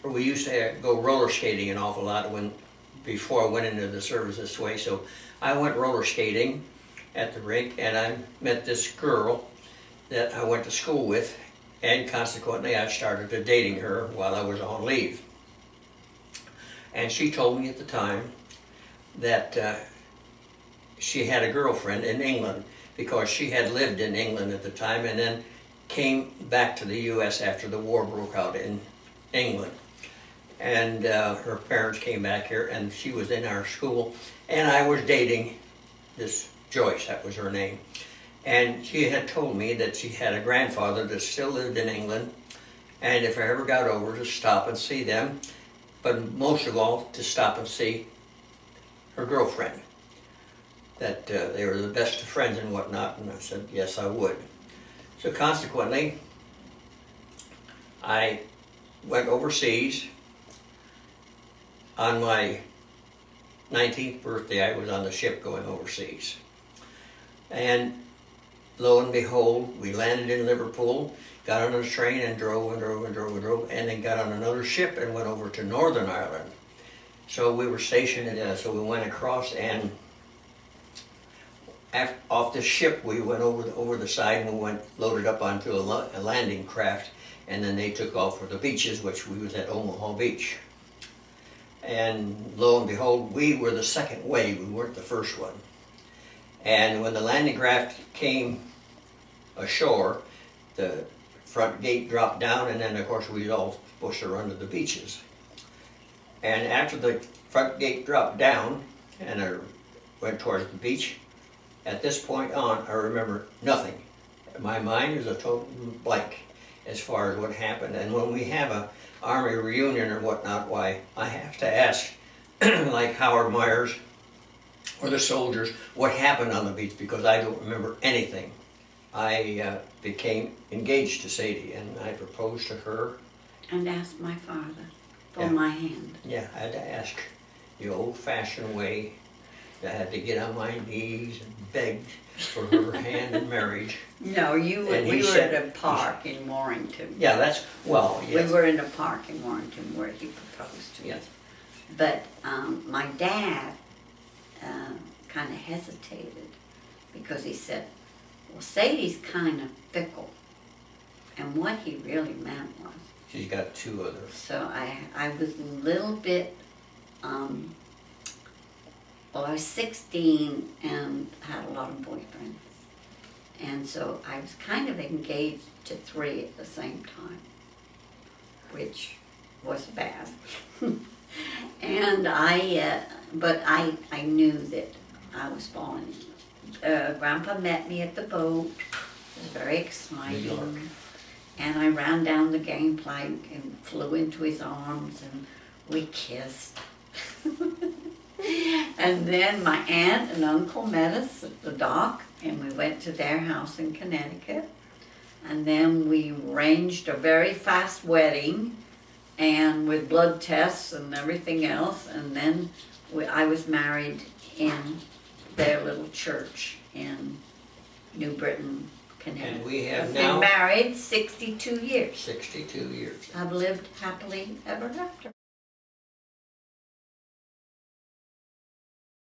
we used to go roller skating an awful lot before I went into the service this way. So I went roller skating at the rink, and I met this girl that I went to school with, and consequently I started dating her while I was on leave. And she told me at the time that she had a girlfriend in England, because she had lived in England at the time and then came back to the U.S. after the war broke out in England. And her parents came back here, and she was in our school, and I was dating this Joyce, that was her name. And she had told me that she had a grandfather that still lived in England, and if I ever got over, to stop and see them, but most of all to stop and see her girlfriend, that they were the best of friends and whatnot. And I said yes, I would. So consequently I went overseas. On my 19th birthday I was on the ship going overseas, and lo and behold, we landed in Liverpool, got on a train and drove, and then got on another ship and went over to Northern Ireland. So we were stationed so we went across, and off the ship we went over the side, and we went loaded up onto a landing craft, and then they took off for the beaches, which we was at Omaha Beach. And lo and behold, we were the second wave, we weren't the first one. And when the landing craft came ashore, the front gate dropped down, and then of course we was all supposed to run to the beaches. And after the front gate dropped down and I went towards the beach, at this point on I remember nothing. My mind is a total blank as far as what happened. And when we have a Army reunion or whatnot, why I have to ask like Howard Myers or the soldiers what happened on the beach, because I don't remember anything. I became engaged to Sadie, and I proposed to her. And asked my father for my hand. Yeah, I had to ask the old-fashioned way. I had to get on my knees and beg for her hand in marriage. No, we were at a park in Warrington. Yeah, that's, well, yes. We were in a park in Warrington where he proposed to me. Yes. But my dad kind of hesitated, because he said, well, Sadie's kind of fickle. And what he really meant was, she's got two others. So I was a little bit, well, I was 16 and had a lot of boyfriends. And so I was kind of engaged to 3 at the same time, which was bad. And but I knew that I was falling in love. Grandpa met me at the boat. It was very exciting. And I ran down the gangplank and flew into his arms, and we kissed. And then my aunt and uncle met us at the dock, and we went to their house in Connecticut. And then we arranged a very fast wedding, and with blood tests and everything else. And then I was married in their little church in New Britain, Connecticut. And we have I've now been married 62 years. 62 years. I've lived happily ever after.